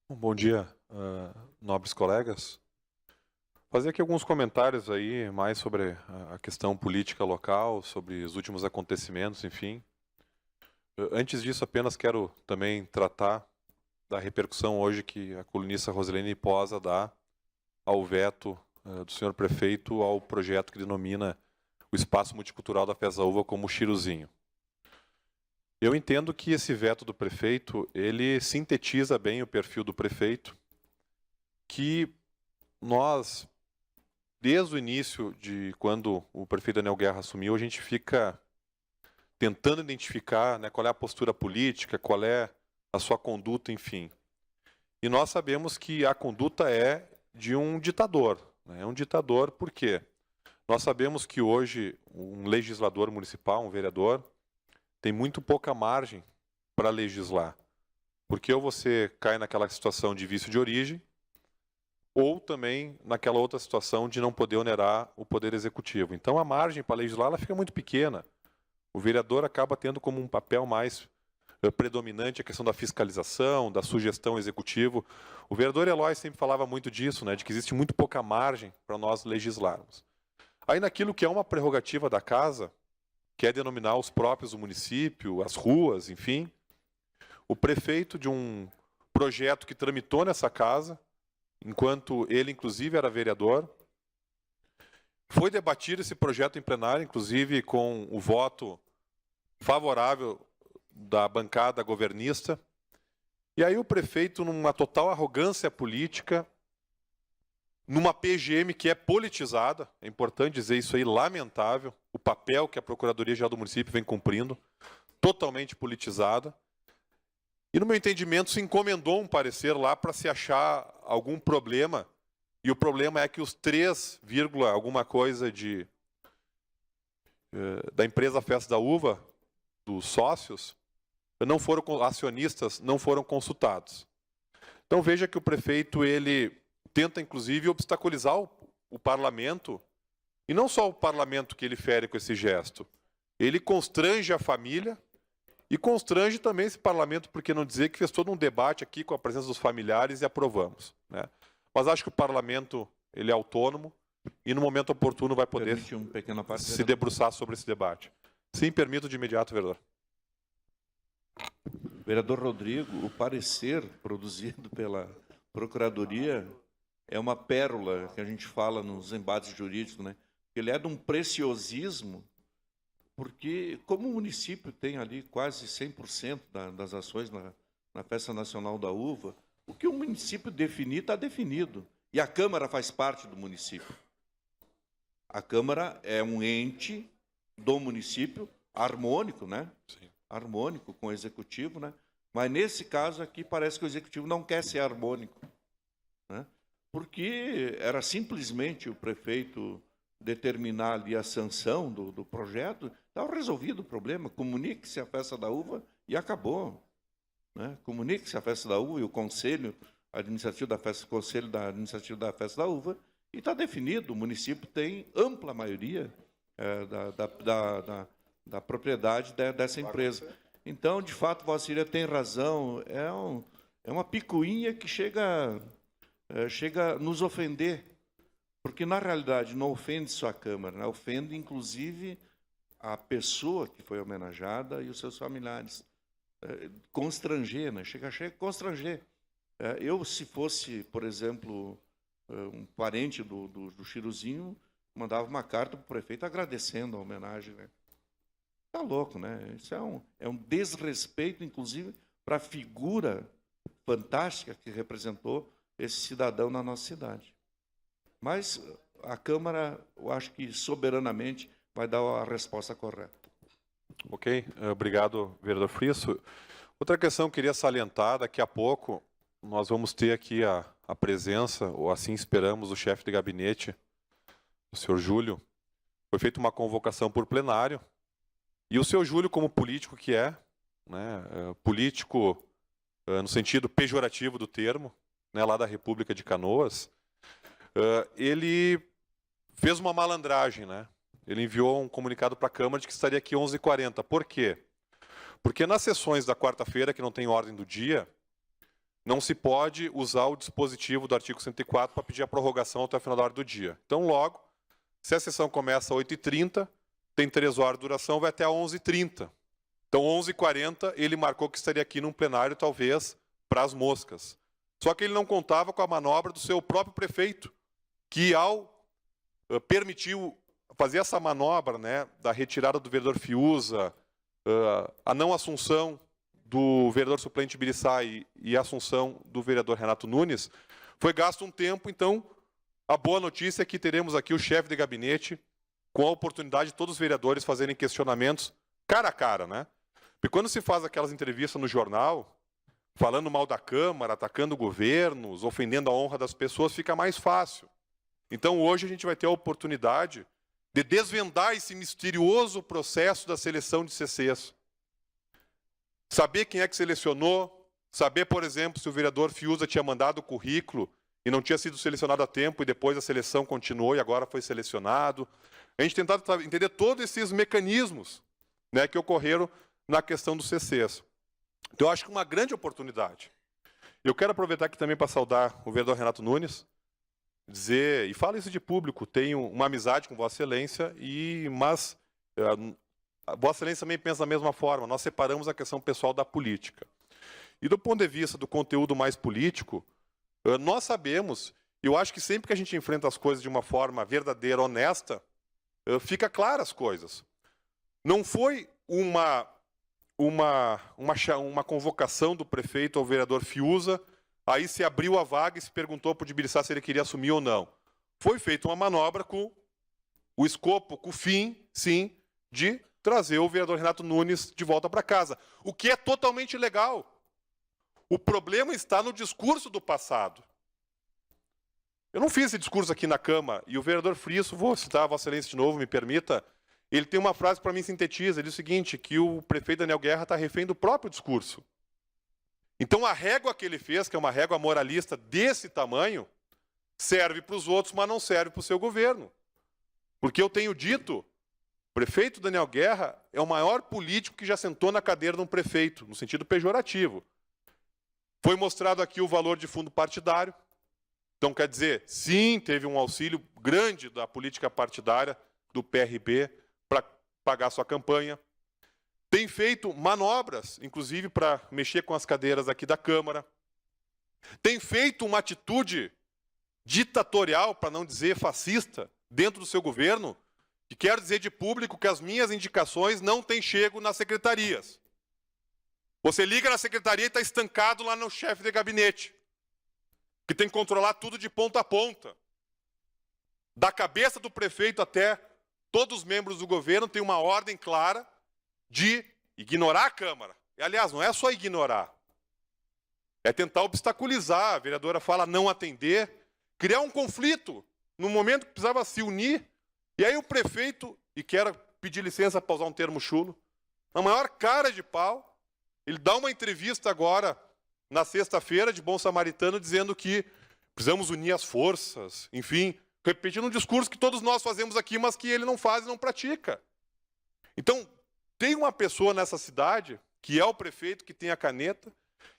Bom dia, nobres colegas. Fazer aqui alguns comentários aí mais sobre a questão política local, sobre os últimos acontecimentos, enfim. Antes disso, apenas quero também tratar da repercussão hoje que a colunista Rosilene Posa dá ao veto do senhor prefeito ao projeto que denomina o Espaço Multicultural da Festa da Uva como Chiruzinho. Eu entendo que esse veto do prefeito, ele sintetiza bem o perfil do prefeito, que nós, desde o início de quando o prefeito Daniel Guerra assumiu, a gente fica tentando identificar, né, qual é a postura política, qual é a sua conduta, enfim. E nós sabemos que a conduta é de um ditador. Né? É um ditador por quê? Nós sabemos que hoje um legislador municipal, um vereador, tem muito pouca margem para legislar. Porque ou você cai naquela situação de vício de origem, ou também naquela outra situação de não poder onerar o poder executivo. Então a margem para legislar ela fica muito pequena. O vereador acaba tendo como um papel mais predominante a questão da fiscalização, da sugestão executivo. O vereador Eloy sempre falava muito disso, né, de que existe muito pouca margem para nós legislarmos. Aí naquilo que é uma prerrogativa da casa, que é denominar os próprios do município, as ruas, enfim, o prefeito de um projeto que tramitou nessa casa, enquanto ele, inclusive, era vereador. Foi debatido esse projeto em plenário, inclusive com o voto favorável da bancada governista. E aí o prefeito, numa total arrogância política, numa PGM que é politizada, é importante dizer isso aí, lamentável, o papel que a Procuradoria-Geral do Município vem cumprindo, totalmente politizada. E, no meu entendimento, se encomendou um parecer lá para se achar algum problema. E o problema é que os 3, alguma coisa da empresa Festa da Uva, dos sócios, não foram acionistas, não foram consultados. Então veja que o prefeito ele tenta inclusive obstaculizar o parlamento, e não só o parlamento que ele fere com esse gesto. Ele constrange a família e constrange também esse parlamento, por que não dizer que fez todo um debate aqui com a presença dos familiares e aprovamos, né? Mas acho que o parlamento ele é autônomo e no momento oportuno vai poder se debruçar sobre esse debate. Sim, permito de imediato, vereador. Vereador Rodrigo, o parecer produzido pela Procuradoria é uma pérola que a gente fala nos embates jurídicos, né? Ele é de um preciosismo, porque como o município tem ali quase 100% das ações na Festa Nacional da Uva, o que o município definir está definido. E a Câmara faz parte do município. A Câmara é um ente do município harmônico, né? Sim. Harmônico com o Executivo, né? Mas nesse caso aqui parece que o Executivo não quer ser harmônico, né? Porque era simplesmente o prefeito determinar ali a sanção do projeto, estava resolvido o problema, comunique-se a Festa da Uva e acabou, né? Comunique-se a Festa da Uva e o Conselho Administrativo da Festa, Conselho Administrativo da Festa da Uva, e está definido, o município tem ampla maioria da propriedade dessa empresa. Então, de fato, Vossa Senhoria tem razão, é uma picuinha que chega a nos ofender, porque, na realidade, não ofende só a Câmara, né? Ofende, inclusive, a pessoa que foi homenageada e os seus familiares. Constranger, né? Chega a constranger. Eu, se fosse, por exemplo, um parente do Chiruzinho, mandava uma carta para o prefeito agradecendo a homenagem, né? Tá louco, né? Isso é um desrespeito, inclusive, para a figura fantástica que representou esse cidadão na nossa cidade. Mas a Câmara, eu acho que soberanamente vai dar a resposta correta. Ok, obrigado, vereador Frisso. Outra questão que eu queria salientar, daqui a pouco nós vamos ter aqui a presença, ou assim esperamos, do chefe de gabinete, o senhor Júlio. Foi feita uma convocação por plenário, e o senhor Júlio, como político que é, né, político no sentido pejorativo do termo, né, lá da República de Canoas, ele fez uma malandragem, né? Ele enviou um comunicado para a Câmara de que estaria aqui 11h40. Por quê? Porque nas sessões da quarta-feira, que não tem ordem do dia, não se pode usar o dispositivo do artigo 104 para pedir a prorrogação até o final da hora do dia. Então, logo, se a sessão começa às 8h30, tem 3 horas de duração, vai até às 11h30. Então, 11h40, ele marcou que estaria aqui num plenário, talvez, para as moscas. Só que ele não contava com a manobra do seu próprio prefeito, que, ao permitiu fazer essa manobra, né, da retirada do vereador Fiuza, a não assunção do vereador suplente Biriçai e a assunção do vereador Renato Nunes, foi gasto um tempo. Então, a boa notícia é que teremos aqui o chefe de gabinete com a oportunidade de todos os vereadores fazerem questionamentos cara a cara, né? Porque quando se faz aquelas entrevistas no jornal, falando mal da Câmara, atacando governos, ofendendo a honra das pessoas, fica mais fácil. Então, hoje a gente vai ter a oportunidade de desvendar esse misterioso processo da seleção de CCs. Saber quem é que selecionou, saber, por exemplo, se o vereador Fiuza tinha mandado o currículo e não tinha sido selecionado a tempo e depois a seleção continuou e agora foi selecionado. A gente tentar entender todos esses mecanismos, né, que ocorreram na questão dos CCs. Então, eu acho que uma grande oportunidade. Eu quero aproveitar aqui também para saudar o vereador Renato Nunes, dizer, e falo isso de público, tenho uma amizade com Vossa Excelência, mas a Vossa Excelência também pensa da mesma forma, nós separamos a questão pessoal da política. E do ponto de vista do conteúdo mais político, nós sabemos, eu acho que sempre que a gente enfrenta as coisas de uma forma verdadeira, honesta, fica clara as coisas. Não foi uma convocação do prefeito ao vereador Fiuza, aí se abriu a vaga e se perguntou para o Dibiriçá se ele queria assumir ou não. Foi feita uma manobra com o escopo, com o fim, sim, de trazer o vereador Renato Nunes de volta para casa, o que é totalmente legal. O problema está no discurso do passado. Eu não fiz esse discurso aqui na Câmara, e o vereador Frisso, vou citar a Vossa Excelência de novo, me permita, ele tem uma frase que para mim sintetiza, ele diz o seguinte, que o prefeito Daniel Guerra está refém do próprio discurso. Então, a régua que ele fez, que é uma régua moralista desse tamanho, serve para os outros, mas não serve para o seu governo. Porque eu tenho dito, o prefeito Daniel Guerra é o maior político que já sentou na cadeira de um prefeito, no sentido pejorativo. Foi mostrado aqui o valor de fundo partidário. Então, quer dizer, sim, teve um auxílio grande da política partidária, do PRB, para pagar sua campanha. Tem feito manobras, inclusive para mexer com as cadeiras aqui da Câmara. Tem feito uma atitude ditatorial, para não dizer fascista, dentro do seu governo, que quer dizer de público que as minhas indicações não têm chego nas secretarias. Você liga na secretaria e está estancado lá no chefe de gabinete, que tem que controlar tudo de ponta a ponta. Da cabeça do prefeito até todos os membros do governo tem uma ordem clara de ignorar a Câmara. E, aliás, não é só ignorar. É tentar obstaculizar. A vereadora fala não atender, criar um conflito no momento que precisava se unir. E aí o prefeito, e quero pedir licença para usar um termo chulo, na maior cara de pau, ele dá uma entrevista agora, na sexta-feira, de Bom Samaritano, dizendo que precisamos unir as forças, enfim, repetindo um discurso que todos nós fazemos aqui, mas que ele não faz e não pratica. Então, tem uma pessoa nessa cidade, que é o prefeito, que tem a caneta,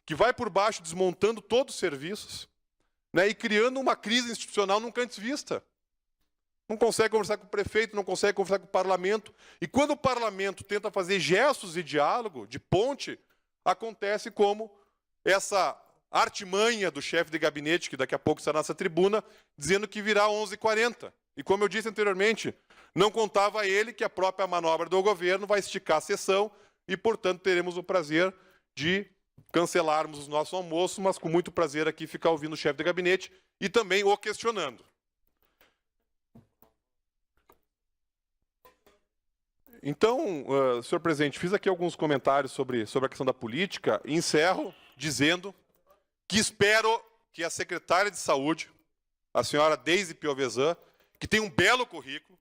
que vai por baixo desmontando todos os serviços, né, e criando uma crise institucional nunca antes vista. Não consegue conversar com o prefeito, não consegue conversar com o parlamento. E quando o parlamento tenta fazer gestos de diálogo, de ponte, acontece como essa artimanha do chefe de gabinete, que daqui a pouco estará nessa tribuna, dizendo que virá 11h40. E como eu disse anteriormente, não contava ele que a própria manobra do governo vai esticar a sessão e, portanto, teremos o prazer de cancelarmos os nossos almoços, mas com muito prazer aqui ficar ouvindo o chefe de gabinete e também o questionando. Então, senhor presidente, fiz aqui alguns comentários sobre a questão da política e encerro dizendo que espero que a secretária de Saúde, a senhora Deise Piovesan, que tem um belo currículo,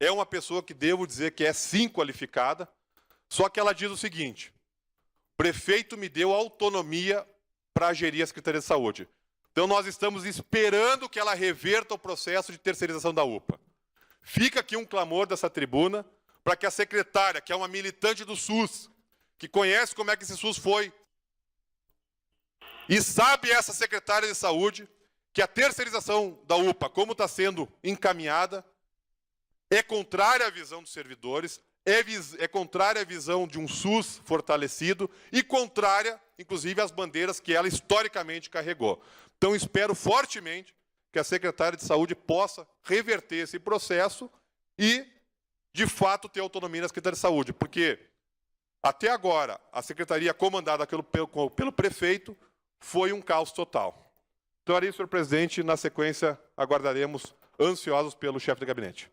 é uma pessoa que devo dizer que é sim qualificada, só que ela diz o seguinte: o prefeito me deu autonomia para gerir a Secretaria de Saúde. Então nós estamos esperando que ela reverta o processo de terceirização da UPA. Fica aqui um clamor dessa tribuna para que a secretária, que é uma militante do SUS, que conhece como é que esse SUS foi E sabe essa secretária de saúde que a terceirização da UPA, como está sendo encaminhada, é contrária à visão dos servidores, é contrária à visão de um SUS fortalecido e contrária, inclusive, às bandeiras que ela historicamente carregou. Então, espero fortemente que a secretária de saúde possa reverter esse processo e, de fato, ter autonomia na Secretaria de Saúde, porque, até agora, a secretaria comandada pelo prefeito foi um caos total. Então, era isso, senhor presidente. Na sequência, aguardaremos ansiosos pelo chefe de gabinete.